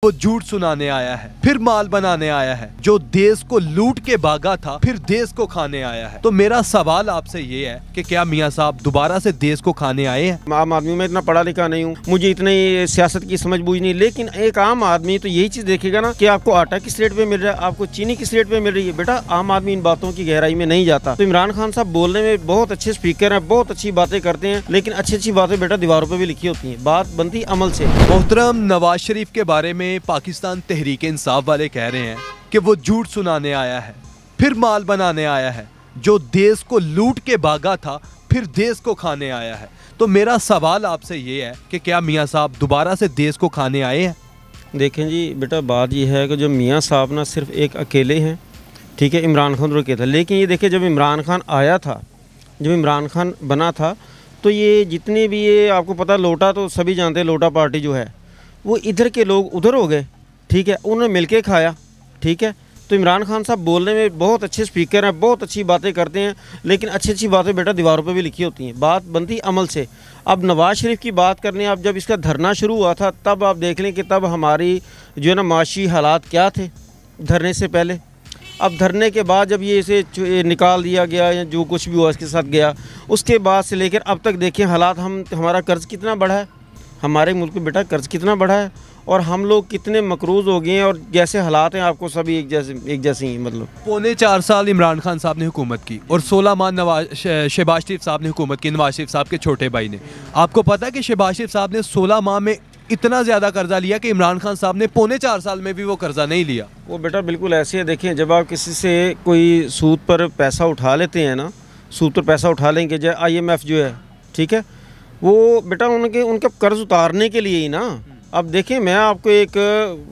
वो झूठ सुनाने आया है, फिर माल बनाने आया है। जो देश को लूट के भागा था, फिर देश को खाने आया है। तो मेरा सवाल आपसे ये है कि क्या मियां साहब दोबारा से देश को खाने आए हैं? आम आदमी में इतना पढ़ा लिखा नहीं हूँ, मुझे इतनी सियासत की समझ बूझ नहीं, लेकिन एक आम आदमी तो यही चीज देखेगा ना कि आपको आटा किस रेट पे मिल रहा है, आपको चीनी किस रेट पे मिल रही है। बेटा आम आदमी इन बातों की गहराई में नहीं जाता। तो इमरान खान साहब बोलने में बहुत अच्छे स्पीकर हैं, बहुत अच्छी बातें करते हैं, लेकिन अच्छी अच्छी बातें बेटा दीवारों पे भी लिखी होती हैं, बात बनती अमल से। मोहतरम नवाज शरीफ के बारे में पाकिस्तान तहरीक इंसाफ वाले कह रहे हैं कि वो झूठ सुनाने आया है, फिर माल बनाने आया है। जो देश को लूट के भागा था, फिर देश को खाने आया है। तो मेरा सवाल आपसे ये है कि क्या मियां साहब दोबारा से देश को खाने आए हैं? देखें जी बेटा, बात ये है कि जो मियां साहब ना सिर्फ एक अकेले हैं, ठीक है, इमरान खान रुके था। लेकिन ये देखिए, जब इमरान खान आया था, जब इमरान खान बना था, तो ये जितने भी ये आपको पता, लोटा तो सभी जानते हैं, लोटा पार्टी जो है वो इधर के लोग उधर हो गए, ठीक है, उन्होंने मिलके खाया, ठीक है। तो इमरान खान साहब बोलने में बहुत अच्छे स्पीकर हैं, बहुत अच्छी बातें करते हैं, लेकिन अच्छी अच्छी बातें बेटा दीवारों पे भी लिखी होती हैं, बात बनती अमल से। अब नवाज शरीफ की बात करने, अब जब इसका धरना शुरू हुआ था, तब आप देख लें कि तब हमारी जो है ना माशी हालात क्या थे धरने से पहले। अब धरने के बाद जब ये इसे निकाल दिया गया या जो कुछ भी हुआ इसके साथ गया, उसके बाद से लेकर अब तक देखें हालात, हमारा कर्ज़ कितना बढ़ा है, हमारे मुल्क में बेटा कर्ज़ कितना बढ़ा है, और हम लोग कितने मकरूज़ हो गए हैं, और जैसे हालात हैं आपको सभी एक जैसे ही। मतलब 4.25 साल इमरान खान साहब ने हुकूमत की और 16 माह शहबाज शरीफ साहब ने हुकूमत की, नवाज शरीफ साहब के छोटे भाई ने। आपको पता है कि शहबाज शरीफ साहब ने 16 माह में इतना ज़्यादा कर्जा लिया कि इमरान खान साहब ने 4.25 साल में भी वो कर्जा नहीं लिया। वो बेटा बिल्कुल ऐसे है, देखें, जब आप किसी से कोई सूद पर पैसा उठा लेते हैं ना, सूद पर पैसा उठा लेंगे, जैसे IMF जो है, ठीक है, वो बेटा उनका कर्ज उतारने के लिए ही ना। अब देखें, मैं आपको एक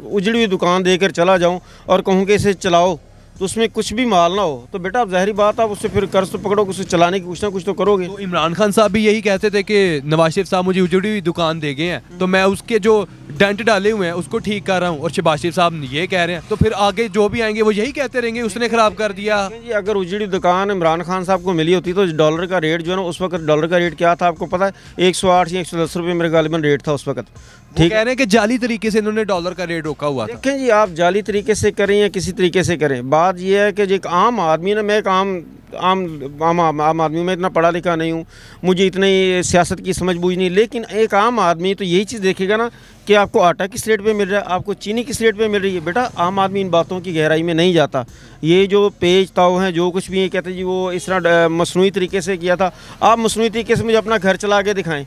उजड़ी हुई दुकान देकर चला जाऊं और कहूं कि इसे चलाओ, तो उसमें कुछ भी माल ना हो, तो बेटा अब ज़ाहिर बात, आप उससे फिर कर्ज तो पकड़ोगे, उसे चलाने की कुछ ना कुछ तो करोगे। तो इमरान खान साहब भी यही कहते थे कि नवाज शरीफ साहब मुझे उजड़ी हुई दुकान दे गए हैं, तो मैं उसके जो डेंट डाले हुए हैं उसको ठीक कर रहा हूँ, और शहबाज शरीफ साहब ये कह रहे हैं, तो फिर आगे जो भी आएंगे वो यही कहते रहेंगे उसने खराब कर दिया। जी, अगर उजड़ी दुकान इमरान खान साहब को मिली होती तो डॉलर का रेट जो है ना, उस वक्त डॉलर का रेट क्या था आपको पता है? 108 या 110 रुपये मेरे गालिबन रेट था उस वक्त। ठीक कह रहे हैं कि जाली तरीके से इन्होंने डॉलर का रेट रोका हुआ था। देखें जी, आप जाली तरीके से करें या किसी तरीके से करें, बात यह है कि एक आम आदमी ना, मैं एक आम आदमी में इतना पढ़ा लिखा नहीं हूँ, मुझे इतनी सियासत की समझ बूझ नहीं, लेकिन एक आम आदमी तो यही चीज़ देखेगा ना कि आपको आटा किस रेट पे मिल रहा है, आपको चीनी किस रेट पे मिल रही है। बेटा आम आदमी इन बातों की गहराई में नहीं जाता। ये जो पेज ताव हैं, जो कुछ भी ये कहते हैं जी वो इस तरह मसनूई तरीके से किया था। आप मसनूई तरीके से मुझे अपना घर चला के दिखाएँ,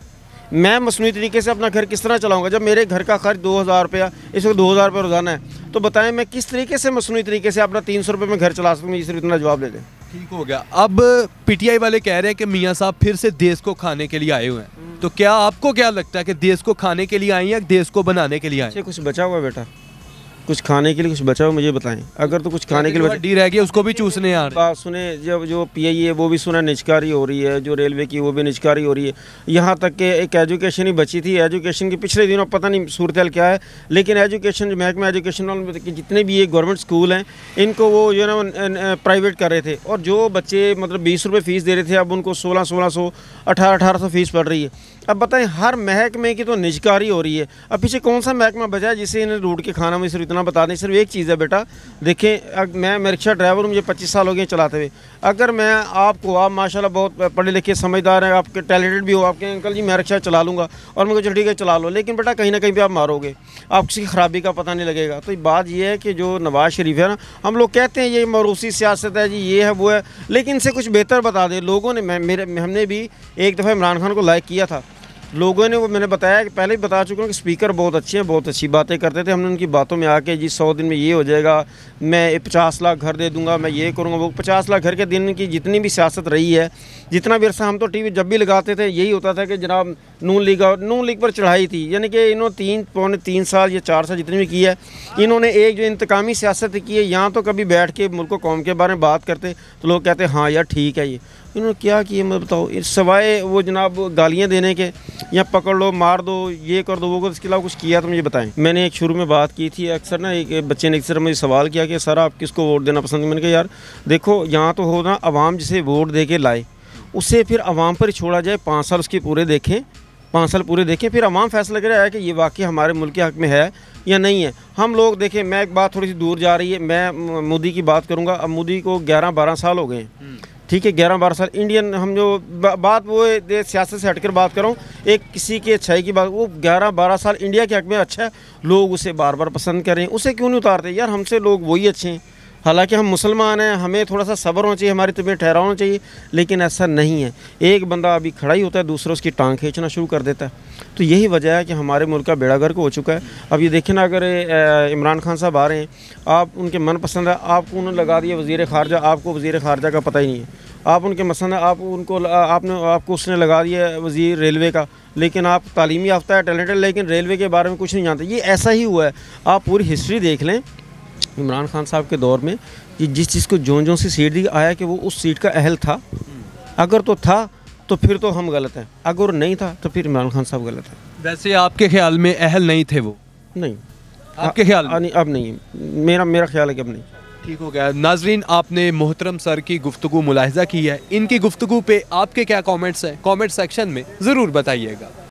मैं मसनूई तरीके से अपना घर किस तरह चलाऊंगा? जब मेरे घर का खर्च 2000 रुपया, इस वक्त 2000 रुपये रोज़ाना है, तो बताएं मैं किस तरीके से मसनूई तरीके से अपना 300 रुपये में घर चला सकूँ? मुझे सिर्फ इतना जवाब दे दें। ठीक हो गया। अब PTI वाले कह रहे हैं कि मियां साहब फिर से देश को खाने के लिए आए हुए हैं, तो क्या आपको क्या लगता है कि देश को खाने के लिए आए या देश को बनाने के लिए आए? कुछ बचा हुआ बेटा, कुछ खाने के लिए कुछ बचा हुआ मुझे बताएं। अगर तो कुछ खाने के लिए हड्डी रह गई उसको भी चूसने यार। बात सुने, जब जो PI है वो भी सुना निजकारी हो रही है, जो रेलवे की वो भी निजकारी हो रही है, यहाँ तक कि एक एजुकेशन ही बची थी। एजुकेशन के पिछले दिनों पता नहीं सूरत हाल क्या है, लेकिन एजुकेशन जो महकमा एजुकेशन वाले जितने भी ये गवर्नमेंट स्कूल हैं, इनको वो जो है ना प्राइवेट कर रहे थे, और जो बच्चे मतलब 20 रुपये फ़ीस दे रहे थे, अब उनको 1600 1800 फ़ीस पड़ रही है। अब बताएं, हर महकमे की तो निजकारी हो रही है। अब पीछे कौन सा महकमा बचा है जिसे इन्हें लूट के खाना? मुझे सिर्फ इतना बता दें, सिर्फ एक चीज़ है बेटा, देखें, मैं रिक्शा ड्राइवर हूँ, मुझे 25 साल हो गए चलाते हुए। अगर मैं आप माशाल्लाह बहुत पढ़े लिखे समझदार हैं, आपके टैलेंटेड भी हो, आपके अंकल जी मैं रिक्शा चला लूँगा, और मैं चलो ठीक है चला लो, लेकिन बेटा कहीं ना कहीं पे आप मारोगे, आप किसी खराबी का पता नहीं लगेगा। तो बात ये है कि जो नवाज शरीफ है ना, हम लोग कहते हैं ये मरूसी सियासत है जी, ये है वो है, लेकिन इनसे कुछ बेहतर बता दें। लोगों ने हमने भी एक दफ़ा इमरान खान को लाइक किया था, लोगों ने, वो मैंने बताया कि पहले ही बता चुका हूँ कि स्पीकर बहुत अच्छे हैं, बहुत अच्छी बातें करते थे। हमने उनकी बातों में आके जी 100 दिन में ये हो जाएगा, मैं 50 लाख घर दे दूंगा, मैं ये करूँगा वो। 50 लाख घर के दिन की जितनी भी सियासत रही है, जितना भी अरसा हम तो TV जब भी लगाते थे यही होता था कि जनाब नून लीग पर चढ़ाई थी, यानी कि इन्होंने 3 साल या 4 साल जितनी भी की है, इन्होंने एक जो इंतकामी सियासत की है, यहाँ तो कभी बैठ के मुल्क कौम के बारे में बात करते तो लोग कहते हाँ यार ठीक है। ये इन्होंने क्या किया मैं बताओ, सिवाय वो जनाब गालियाँ देने के, या पकड़ लो मार दो, ये कर दो वो कर, इसके अलावा कुछ किया तो मुझे बताएं। मैंने एक शुरू में बात की थी, अक्सर ना एक बच्चे ने अक्सर मुझे सवाल किया कि सर आप किसको वोट देना पसंद? मैंने कहा यार देखो, यहाँ तो हो ना, आवाम जिसे वोट दे के लाए उसे फिर आवाम पर छोड़ा जाए, 5 साल उसके पूरे देखें, 5 साल पूरे देखें, फिर अवाम फैसला करे है कि ये वाकई हमारे मुल्क के हक़ में है या नहीं है। हम लोग देखें, मैं एक बात थोड़ी सी दूर जा रही है, मैं मोदी की बात करूँगा। अब मोदी को 11-12 साल हो गए हैं, ठीक है, 11-12 साल इंडियन, हम जो बात वो सियासत से हटकर बात कर रहा हूँ, एक किसी के अच्छाई की बात, वो 11-12 साल इंडिया के हक़ में अच्छा है, लोग उसे बार बार पसंद कर रहे हैं, उसे क्यों नहीं उतारते यार? हमसे लोग वही अच्छे हैं, हालांकि हम मुसलमान हैं, हमें थोड़ा सा सब्र होना चाहिए, हमारी तबीयत ठहरा होना चाहिए, लेकिन ऐसा नहीं है। एक बंदा अभी खड़ा ही होता है, दूसरा उसकी टांग खींचना शुरू कर देता है। तो यही वजह है कि हमारे मुल्क का बेड़ा गर्क हो चुका है। अब ये देखें ना, अगर इमरान खान साहब आ रहे हैं, आप उनके मन पसंद है, आपको उन्होंने लगा दिया वज़ीर ख़ारजा, आपको वज़ीर ख़ारजा का पता ही नहीं है। आप उनके मसंद है, आपको उसने लगा दिया वज़ीर रेलवे का, लेकिन आप तालीमी याफ्ता है, टैलेंटेड, लेकिन रेलवे के बारे में कुछ नहीं जानते। ये ऐसा ही हुआ है। आप पूरी हिस्ट्री देख लें इमरान खान साहब के दौर में कि जिस चीज़ को जोन सी सीट दी, आया कि वो उस सीट का अहल था। अगर तो था तो फिर तो हम गलत हैं, अगर नहीं था तो फिर इमरान खान साहब गलत है। वैसे आपके ख्याल में अहल नहीं थे वो? नहीं, आपके ख्याल में? नहीं, अब नहीं, मेरा ख्याल है कि अब नहीं। ठीक हो गया। नाजरीन, आपने मोहतरम सर की गुफ्तगू मुलाहिजा की है। इनकी गुफ्तगू पे आपके क्या कमेंट्स हैं? कमेंट सेक्शन में ज़रूर बताइएगा।